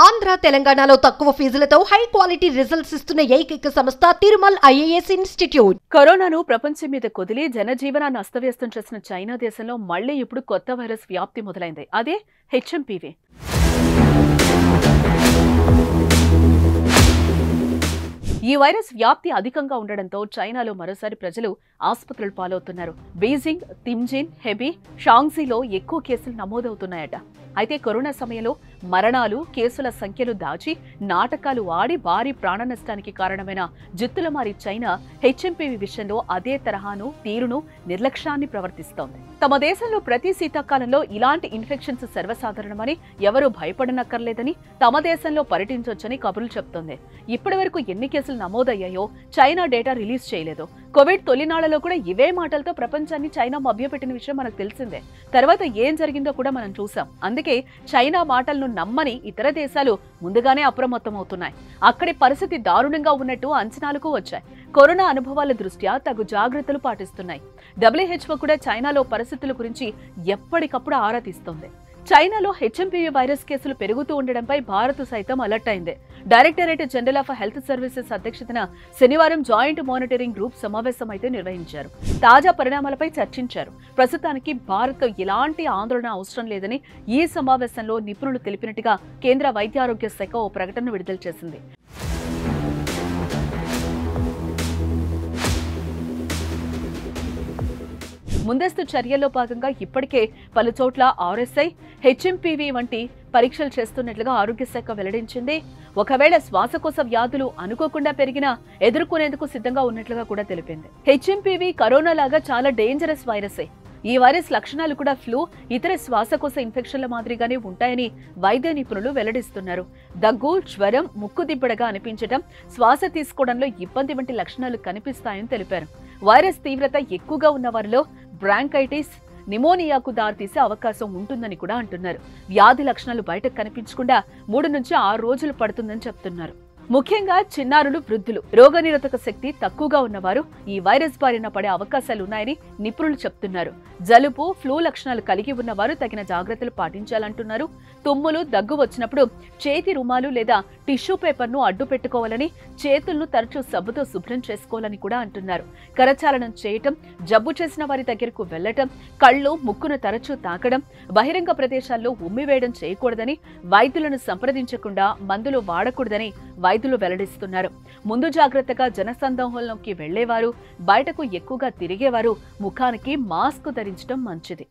ఆంధ్ర తెలంగాణలో తక్కువ ఫీజులతో high quality results ఇస్తున్న ఏకైక సంస్థ తిరుమల్ ఐఏఎస్ ఇన్స్టిట్యూట్. కరోనాను ప్రపంచం మీద కుదిలి జనజీవనాన్ని అస్తవ్యస్తం చేసిన చైనా దేశంలో మళ్లీ ఇప్పుడు కొత్త వైరస్ వ్యాప్తి మొదలైంది. అదే హెచ్ఎంపీవీ. ఈ వైరస్ వ్యాప్తి అధికంగా ఉండడంతో చైనాలో మరోసారి ప్రజలు ఆసుపత్రులు పాలవుతున్నారు. బీజింగ్, తింజిన్, హెబీ, షాంగ్జీలో ఎక్కువ కేసులు నమోదవుతున్నాయట. అయితే కరోనా సమయంలో మరణాలు, కేసుల సంఖ్యలు దాచి నాటకాలు ఆడి భారీ ప్రాణ నష్టానికి కారణమైన జిత్తులమారి చైనా హెచ్ఎంపీవీ విషయంలో అదే తరహాను, తీరును, నిర్లక్ష్యాన్ని ప్రవర్తిస్తోంది. తమ దేశంలో ప్రతి శీతాకాలంలో ఇలాంటి ఇన్ఫెక్షన్స్ సర్వసాధారణమని, ఎవరూ భయపడనక్కర్లేదని, తమ దేశంలో పర్యటించొచ్చని కబుర్లు చెప్తోంది. ఇప్పటి వరకు ఎన్ని కేసులు నమోదయ్యాయో చైనా డేటా రిలీజ్ చేయలేదు. కోవిడ్ తొలినాళ్లలో కూడా ఇవే మాటలతో ప్రపంచాన్ని చైనా మభ్యపెట్టిన విషయం మనకు తెలిసిందే. తర్వాత ఏం జరిగిందో కూడా మనం చూసాం. అందుకే చైనా మాటలను నమ్మని ఇతర దేశాలు ముందుగానే అప్రమత్తమవుతున్నాయి. అక్కడి పరిస్థితి దారుణంగా ఉన్నట్టు అంచనాలకు వచ్చాయి. కరోనా అనుభవాల దృష్ట్యా తగు జాగ్రత్తలు పాటిస్తున్నాయి. WHO కూడా చైనాలో పరిస్థితుల గురించి ఎప్పటికప్పుడు ఆరా తీస్తోంది. చైనాలో హెచ్ఎంపీవీ వైరస్ కేసులు పెరుగుతూ ఉండడంపై భారత్ సైతం అలర్ట్ అయింది. Directorate general of health services అధ్యక్షతన శనివారం జాయింట్ మానిటరింగ్ గ్రూప్ సమావేశం అయితే నిర్వహించారు. తాజా పరిణామాలపై చర్చించారు. ప్రస్తుతానికి భారత్ ఎలాంటి ఆందోళన అవసరం లేదని ఈ సమావేశంలో నిపుణులు తెలిపినట్టుగా కేంద్ర వైద్య ఆరోగ్య శాఖ ఓ ప్రకటన విడుదల చేసింది. ముందస్తు చర్యల్లో భాగంగా ఇప్పటికే పలు చోట్ల ఆర్ఎస్ఐ, హెచ్ఎంపీవీ వంటి పరీక్షలు చేస్తున్నట్లుగా ఆరోగ్య శాఖ వెల్లడించింది. ఒకవేళ శ్వాసకోశ వ్యాధులు అనుకోకుండా పెరిగినా ఎదుర్కొనేందుకు సిద్ధంగా ఉన్నట్లుగా కూడా తెలిపింది. హెచ్ఎంపీవీ కరోనా లాగా చాలా డేంజరస్ వైరసే. ఈ వైరస్ లక్షణాలు కూడా ఫ్లూ, ఇతర శ్వాసకోశ ఇన్ఫెక్షన్ల మాదిరిగానే ఉంటాయని వైద్య నిపుణులు వెల్లడిస్తున్నారు. దగ్గు, జ్వరం, ముక్కు దిబ్బడగా అనిపించడం, శ్వాస తీసుకోవడంలో ఇబ్బంది వంటి లక్షణాలు కనిపిస్తాయని తెలిపారు. వైరస్ తీవ్రత ఎక్కువగా ఉన్న వారిలో బ్రాంకైటిస్, నిమోనియాకు దారితీసే అవకాశం ఉంటుందని కూడా అంటున్నారు. వ్యాధి లక్షణాలు బయటకు కనిపించకుండా 3 నుంచి 6 రోజులు పడుతుందని చెప్తున్నారు. ముఖ్యంగా చిన్నారులు, వృద్ధులు, రోగనిరోధక శక్తి తక్కువగా ఉన్నవారు ఈ వైరస్ బారిన పడే అవకాశాలున్నాయని నిపుణులు చెప్తున్నారు. జలుబు, ఫ్లూ లక్షణాలు కలిగి ఉన్నవారు తగిన జాగ్రత్తలు పాటించాలంటున్నారు. తుమ్ములు, దగ్గు వచ్చినప్పుడు చేతి రుమాలు లేదా టిష్యూ పేపర్ను అడ్డు పెట్టుకోవాలని, చేతులను తరచూ సబ్బుతో శుభ్రం చేసుకోవాలని కూడా అంటున్నారు. కరచాలనం చేయటం, జబ్బు చేసిన వారి దగ్గరకు వెళ్లటం, కళ్ళు, ముక్కును తరచూ తాకడం, బహిరంగ ప్రదేశాల్లో ఉమ్మివేయడం చేయకూడదని, వైద్యులను సంప్రదించకుండా మందులు వాడకూడదని వైద్యులు వెల్లడిస్తున్నారు. ముందు జాగ్రత్తగా జనసందోహంలోకి వెళ్లేవారు, బయటకు ఎక్కువగా తిరిగేవారు ముఖానికి మాస్క్ ధరించడం మంచిది.